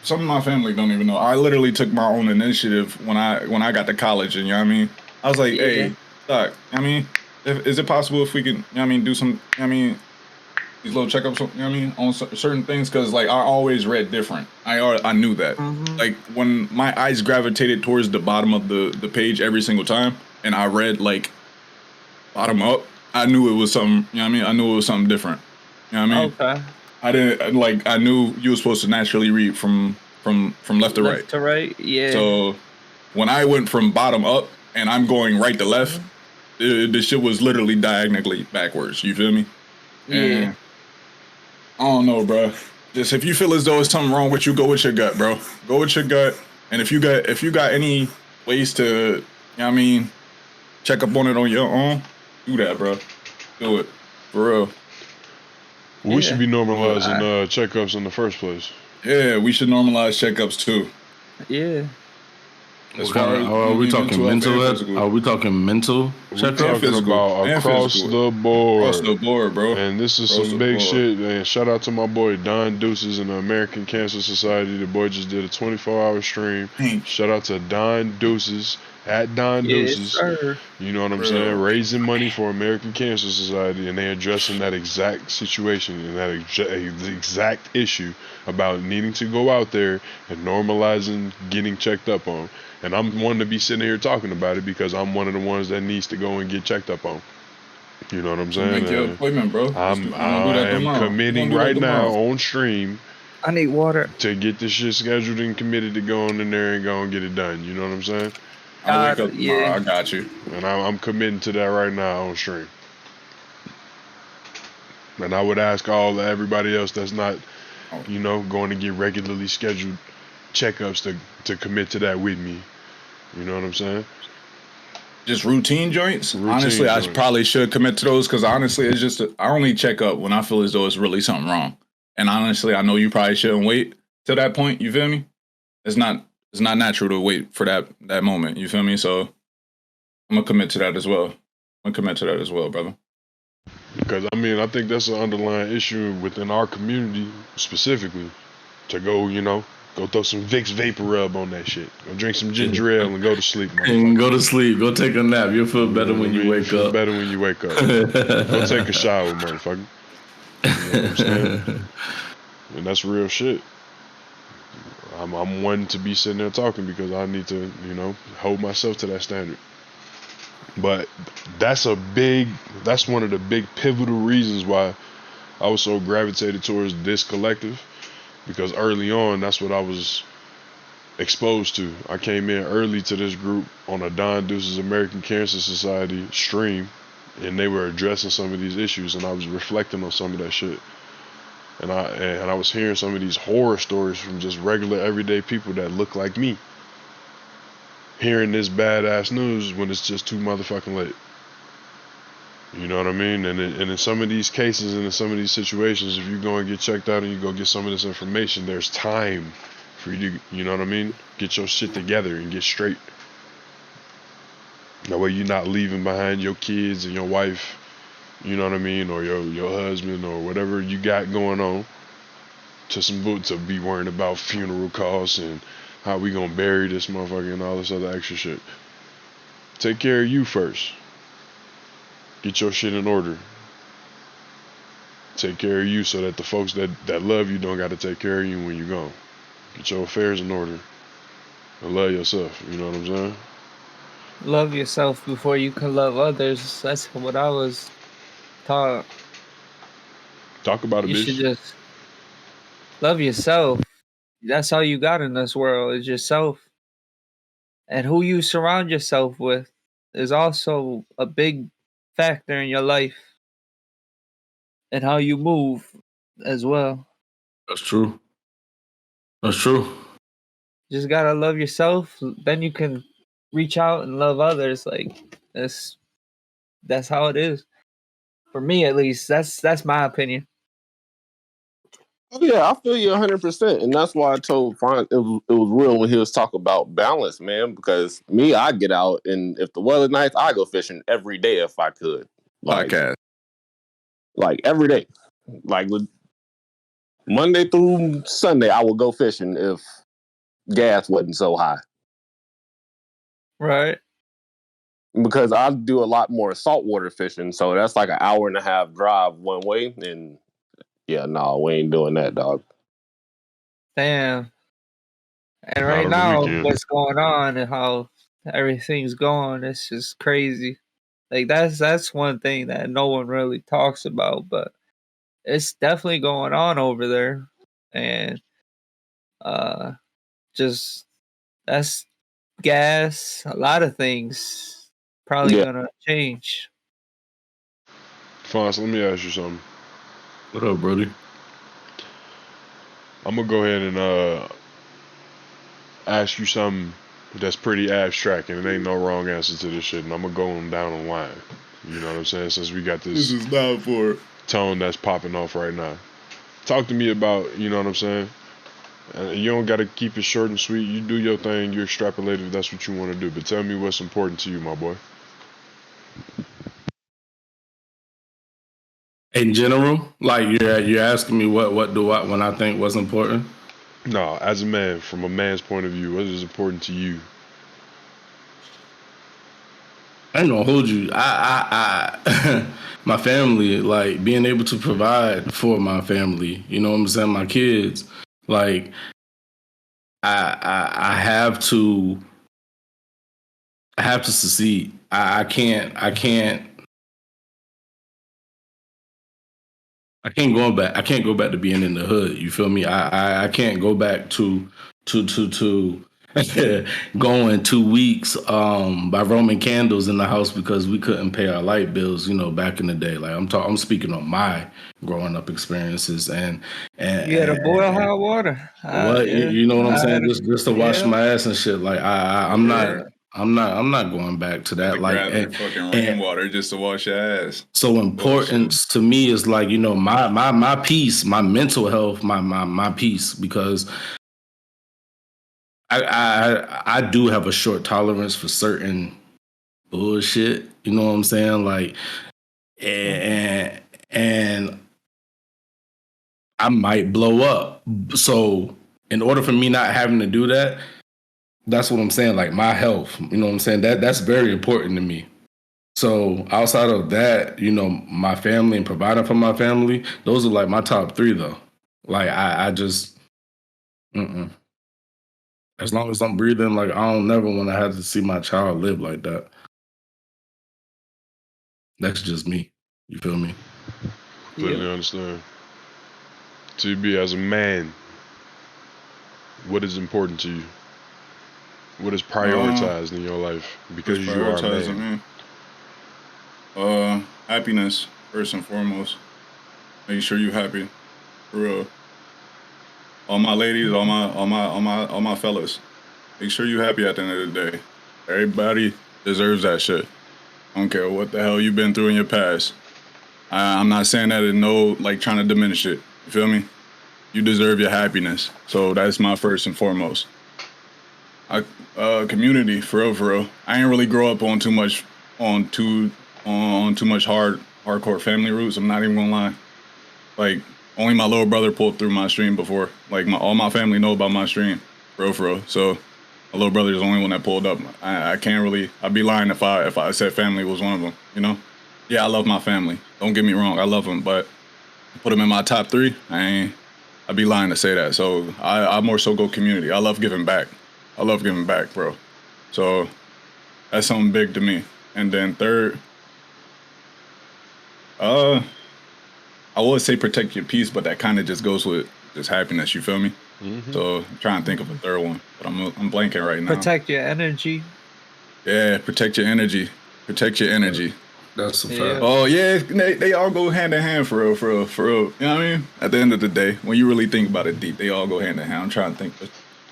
S2: some of my family don't even know. I literally took my own initiative when I got to college, and you know what I mean. I was like, hey, doc, I mean, is it possible if we can, you know what I mean, do some, you know what I mean, these little checkups, you know what I mean, on certain things, because like I always read different. I knew that. Like when my eyes gravitated towards the bottom of the page every single time, and I read like bottom up, I knew it was something. You know what I mean? I knew it was something different. You know what I mean?
S3: Okay.
S2: I didn't like. I knew you were supposed to naturally read from left to right.
S3: Left to right, yeah.
S2: So when I went from bottom up and I'm going right to left, the shit was literally diagonally backwards. You feel me?
S3: Yeah.
S2: And I don't know, bro. Just if you feel as though it's something wrong with you, go with your gut, bro. Go with your gut. And if you got any ways to, you know what I mean, check up on it on your own, do that, bro. Do it. For real.
S1: We should be normalizing checkups in the first place.
S2: Yeah, we should normalize checkups too.
S3: Yeah.
S4: Are we talking mental? Are we talking mental checkup?
S1: We're talking about across the board.
S2: Across the board, bro.
S1: And this is some big shit. And shout out to my boy Don Deuces and the American Cancer Society. The boy just did a 24-hour stream. Shout out to Don Deuces at Don Deuces.
S3: Sir.
S1: You know what I'm saying? Raising money for American Cancer Society, and they're addressing that exact situation and that exact issue about needing to go out there and normalizing getting checked up on. And I'm one to be sitting here talking about it because I'm one of the ones that needs to go and get checked up on. You know what I'm saying?
S2: Make your appointment, bro.
S1: I am committing right now on stream.
S3: I need water
S1: to get this shit scheduled and committed to go in there and go and get it done. You know what I'm saying?
S2: I wake up tomorrow. I got you.
S1: And I'm committing to that right now on stream. And I would ask everybody else that's not, you know, going to get regularly scheduled checkups to commit to that with me. You know what I'm saying?
S2: Just routine joints? Honestly, I probably should commit to those because honestly, it's just I only check up when I feel as though it's really something wrong. And honestly, I know you probably shouldn't wait till that point. You feel me? It's not natural to wait for that moment. You feel me? So I'm gonna commit to that as well. Brother.
S1: Because I mean, I think that's an underlying issue within our community specifically. To go, you know, Go throw some Vicks Vapor Rub on that shit. Go drink some ginger ale and go to sleep,
S4: and go to sleep. Go take a nap. You'll feel better when you wake up.
S1: Better when you wake up. Go take a shower, motherfucker. You know what I'm saying? And that's real shit. I'm one to be sitting there talking because I need to, hold myself to that standard. But that's one of the big pivotal reasons why I was so gravitated towards this collective, because early on, that's what I was exposed to. I came in early to this group on a Don Deuce's American Cancer Society stream, and they were addressing some of these issues, and I was reflecting on some of that shit. And I was hearing some of these horror stories from just regular everyday people that look like me. Hearing this badass news when it's just too motherfucking late. You know what I mean? And in some of these cases and in some of these situations, if you go and get checked out and you go get some of this information, there's time for you to, you know what I mean? Get your shit together and get straight. That way you're not leaving behind your kids and your wife, you know what I mean, or your husband or whatever you got going on to be worrying about funeral costs and how we gonna bury this motherfucker and all this other extra shit. Take care of you first. Get your shit in order. Take care of you so that the folks that love you don't gotta take care of you when you're gone. Get your affairs in order. And love yourself, you know what I'm saying?
S3: Love yourself before you can love others. That's what I was taught.
S1: Talk about it,
S3: You
S1: bitch.
S3: should just love yourself. That's all you got in this world is yourself. And who you surround yourself with is also a big factor in your life and how you move as well.
S4: That's true. That's true.
S3: Just gotta love yourself, then you can reach out and love others. Like that's how it is. For me at least. That's my opinion.
S5: Yeah, I feel you 100%, and that's why I told Fon it was real when he was talking about balance, man. Because me, I get out, and if the weather's nice, I go fishing every day if I could.
S2: Podcast.
S5: Like every day, like Monday through Sunday, I would go fishing if gas wasn't so high.
S3: Right.
S5: Because I do a lot more saltwater fishing, so that's like an hour and a half drive one way, and yeah, no, we ain't doing that, dog.
S3: Damn. And
S1: Not
S3: right
S1: on the
S3: now,
S1: weekend.
S3: what's going on and how everything's going, it's just crazy. Like that's one thing that no one really talks about, but it's definitely going on over there. And just that's gas, a lot of things probably
S5: Yeah.
S3: gonna change.
S1: Fonz, let me ask you something.
S4: What up, Brody?
S1: I'm gonna go ahead and ask you something that's pretty abstract, and it ain't no wrong answer to this shit, and I'm gonna go on down the line. You know what I'm saying? Since we got this
S2: This is not for
S1: tone that's popping off right now. Talk to me about, you know what I'm saying? You don't gotta keep it short and sweet. You do your thing, you extrapolate if that's what you want to do. But tell me what's important to you, my boy.
S4: In general, like you're asking me what do I when I think what's important?
S1: No, as a man, from a man's point of view, what is important to you?
S4: I ain't gonna hold you. I my family, like being able to provide for my family. You know what I'm saying? My kids, like I have to succeed. I can't go back to being in the hood. You feel me? I can't go back to going 2 weeks by Roman candles in the house because we couldn't pay our light bills, back in the day. Like I'm speaking on my growing up experiences and
S3: You gotta boil hot water.
S4: what
S3: Yeah.
S4: you know what I'm saying? Just to wash
S3: Yeah.
S4: my ass and shit. Like I'm not going back to that. Like
S2: grab your fucking rainwater just to wash your ass.
S4: So importance to me is like, my peace, my mental health, my peace, because I do have a short tolerance for certain bullshit. You know what I'm saying? Like, and I might blow up. So in order for me not having to do that, that's what I'm saying. Like my health, you know what I'm saying? That's very important to me. So outside of that, you know, my family and providing for my family, those are like my top 3 though. Like I just, as long as I'm breathing, like I don't never want to have to see my child live like that. That's just me. You feel me?
S1: Completely understand. TB, as a man, what is important to you? What is prioritized in your life because you are a man?
S2: Happiness first and foremost. Make sure you're happy, for real. All my ladies, all my fellas. Make sure you're happy at the end of the day. Everybody deserves that shit. I don't care what the hell you've been through in your past. I'm not saying that in no, like, trying to diminish it. You feel me? You deserve your happiness. So that's my first and foremost. Community, for real. I ain't really grow up on too much hardcore family roots. I'm not even gonna lie. Like, only my little brother pulled through my stream before. Like, all my family know about my stream, for real. So my little brother is the only one that pulled up. I can't really. I'd be lying if I said family was one of them. You know? Yeah, I love my family. Don't get me wrong, I love them, but put them in my top 3. I'd be lying to say that. So I more so go community. I love giving back. Bro. So that's something big to me. And then third, I would say protect your peace, but that kind of just goes with just happiness. You feel me? So I'm trying to think of a third one, but I'm blanking right now.
S3: Protect your energy.
S2: Yeah, protect your energy.
S4: That's a fact.
S2: Oh yeah, they all go hand in hand, for real. You know what I mean? At the end of the day, when you really think about it deep, they all go hand in hand. I'm trying to think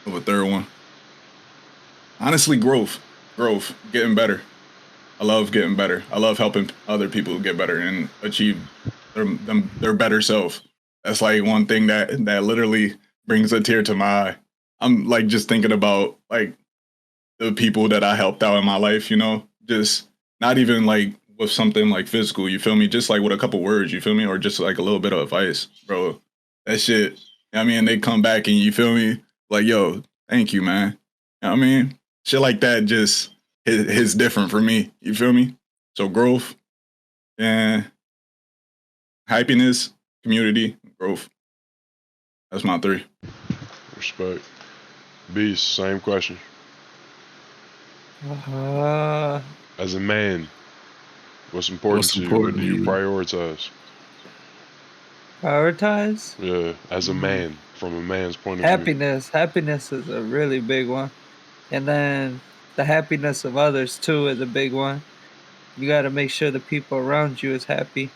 S2: of a third one. Honestly, growth, getting better. I love getting better. I love helping other people get better and achieve their better self. That's like one thing that literally brings a tear to my eye. I'm like just thinking about like the people that I helped out in my life, you know, just not even like with something like physical, you feel me? Just like with a couple words, you feel me? Or just like a little bit of advice, bro. That shit, I mean, they come back and you feel me? Like, yo, thank you, man. You know what I mean? Shit like that just hits different for me, you feel me? So growth and happiness, community, growth. That's my 3.
S1: Respect. Beast, same question. As a man, what's important to you? What do you prioritize?
S3: Prioritize?
S1: Yeah, as a man, from a man's point of
S3: Happiness. Happiness is a really big one. And then the happiness of others too is a big one. You got to make sure the people around you is happy.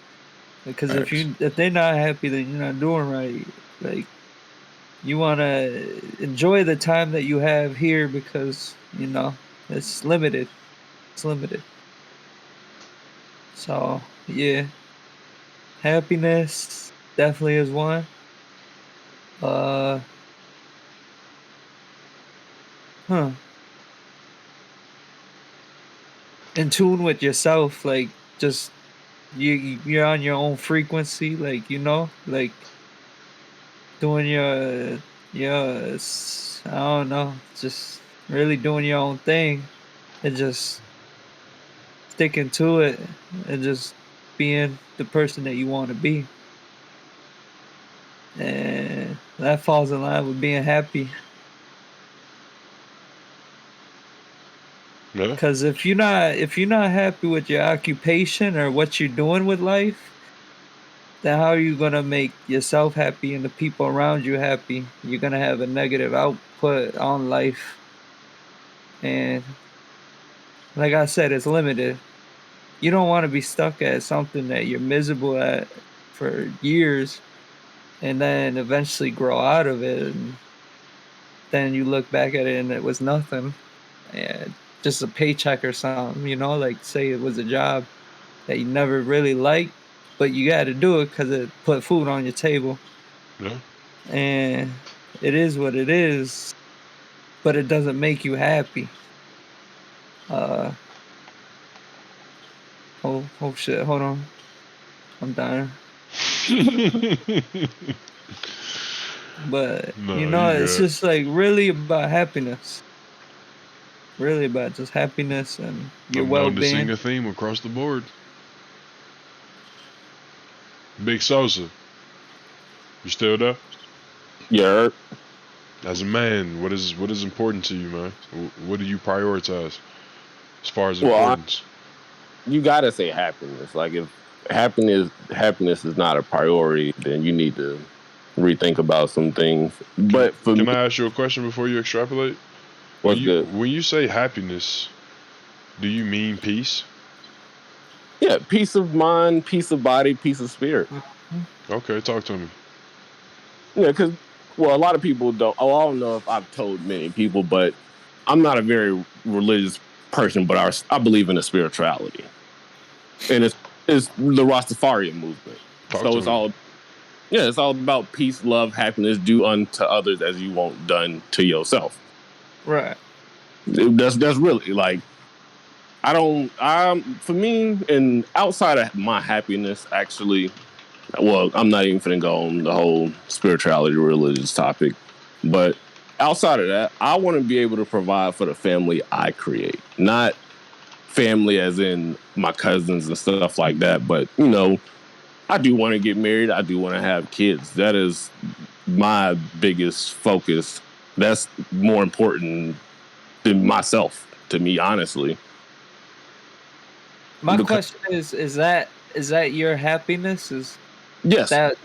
S3: Because if they're not happy, then you're not doing right. Like, you want to enjoy the time that you have here because, you know, it's limited. So, yeah. Happiness definitely is one. In tune with yourself, like, just you're on your own frequency, like, you know, like doing your I don't know, just really doing your own thing and just sticking to it and just being the person that you want to be. And that falls in line with being happy.
S1: Yeah.
S3: Because if you're not happy with your occupation or what you're doing with life, then how are you gonna make yourself happy and the people around you happy? You're gonna have a negative output on life. And like I said, it's limited. You don't want to be stuck at something that you're miserable at for years and then eventually grow out of it. And then you look back at it and it was nothing. And just a paycheck or something, you know, like say it was a job that you never really liked, but you got to do it because it put food on your table.
S1: Yeah.
S3: And it is what it is, but it doesn't make you happy. Oh shit, hold on. I'm dying. But
S1: No,
S3: you know,
S1: you
S3: it's
S1: good.
S3: just like really about happiness. Really about just happiness and your
S1: I'm known to sing
S3: well-being.
S1: a theme across the board. Big Sosa, you still there?
S5: Yeah.
S1: As a man, what is important to you, man? What do you prioritize as far as
S5: Well,
S1: importance?
S5: you gotta say happiness. Like if happiness is not a priority, then you need to rethink about some things.
S1: Can
S5: But for me,
S1: can I ask you a question before you extrapolate?
S5: what's good?
S1: When you say happiness, do you mean peace?
S5: Yeah, peace of mind, peace of body, peace of spirit.
S1: Okay, talk to me.
S5: Yeah, because a lot of people don't. Oh, I don't know if I've told many people, but I'm not a very religious person, but I believe in the spirituality, and it's the Rastafarian movement.
S1: Talk
S5: So
S1: to me.
S5: it's all about peace, love, happiness. Do unto others as you want done to yourself.
S3: Right.
S5: That's really like I don't. For me, and outside of my happiness, actually, well, I'm not even going to go on the whole spirituality, religious topic, but outside of that, I want to be able to provide for the family I create, not family as in my cousins and stuff like that. But I do want to get married. I do want to have kids. That is my biggest focus. That's more important than myself, to me, honestly.
S3: My
S5: Because
S3: question is that your happiness? Is
S5: yes,
S3: that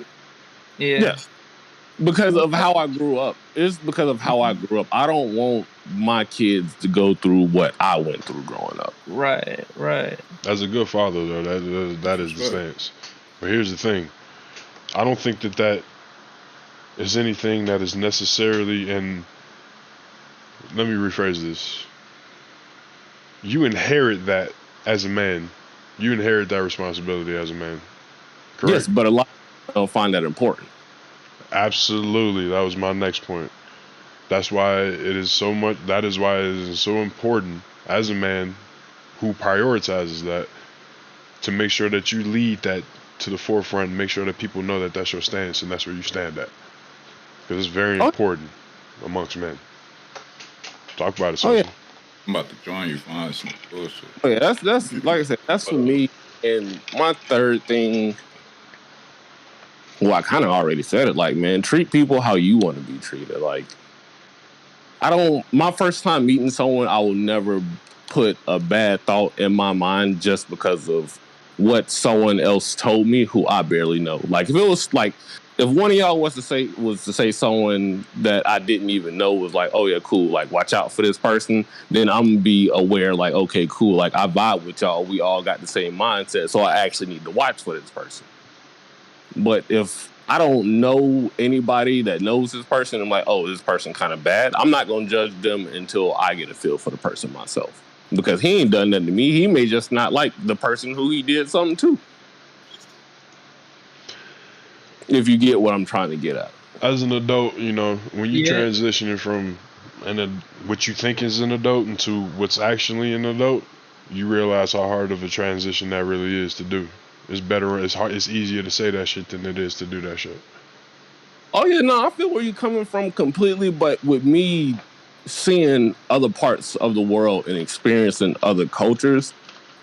S3: yeah.
S5: yes. Because of
S3: Okay.
S5: how I grew up. It's because of how I grew up. I don't want my kids to go through what I went through growing up.
S3: Right, right.
S1: As a good father, though, that is the stance. But here's the thing: I don't think that is anything that is necessarily. And let me rephrase this: you inherit that as a man. You inherit that responsibility as a man.
S5: Yes,
S1: Correct?
S5: but a lot of people don't find that important.
S1: Absolutely. That was my next point. That's why it is so much. That is why it is so important as a man who prioritizes that to make sure that you lead that to the forefront and make sure that people know that that's your stance and that's where you stand at. Because it's very
S5: Oh,
S1: important amongst men. Talk about it,
S5: oh yeah,
S1: Sosa.
S2: I'm about to join you for some bullshit.
S5: oh yeah. That's like I said. That's for me. And my third thing. Well, I kind of already said it. Like, man, treat people how you want to be treated. Like, I don't. My first time meeting someone, I will never put a bad thought in my mind just because of what someone else told me who I barely know. Like if it was like if one of y'all was to say someone that I didn't even know was like, oh yeah, cool, like watch out for this person, then I'm gonna be aware, like, okay, cool, like I vibe with y'all, we all got the same mindset, so I actually need to watch for this person. But if I don't know anybody that knows this person, I'm like, oh, this person kind of bad. I'm not going to judge them until I get a feel for the person myself. Because he ain't done nothing to me. He may just not like the person who he did something to. If you get what I'm trying to get at.
S1: As an adult, when you
S3: Yeah.
S1: transitioning from what you think is an adult into what's actually an adult, you realize how hard of a transition that really is to do. It's better. It's hard. It's easier to say that shit than it is to do that shit.
S5: Oh yeah, no, I feel where you're coming from completely, but with me seeing other parts of the world and experiencing other cultures,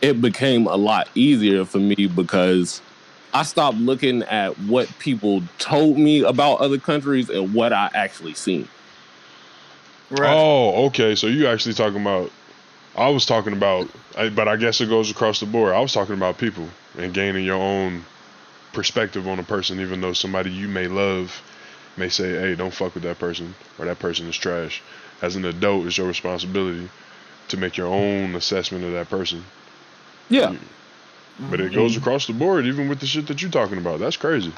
S5: it became a lot easier for me because I stopped looking at what people told me about other countries and what I actually seen.
S3: Right.
S1: Oh, okay. So you actually talking about? I was talking about, but I guess it goes across the board. I was talking about people and gaining your own perspective on a person, even though somebody you may love may say, hey, don't fuck with that person, or that person is trash. As an adult, it's your responsibility to make your own assessment of that person.
S5: Yeah.
S1: But it goes across the board, even with the shit that you're talking about. That's crazy.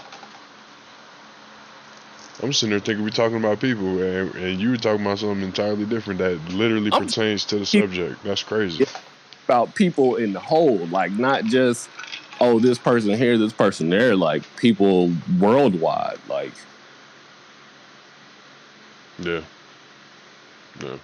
S1: I'm sitting there thinking we're talking about people, and you were talking about something entirely different that literally
S5: I'm
S1: pertains to the subject. That's crazy.
S5: about people in the whole, like not just, oh, this person here, this person there, like people worldwide. Like
S1: Yeah. Yeah.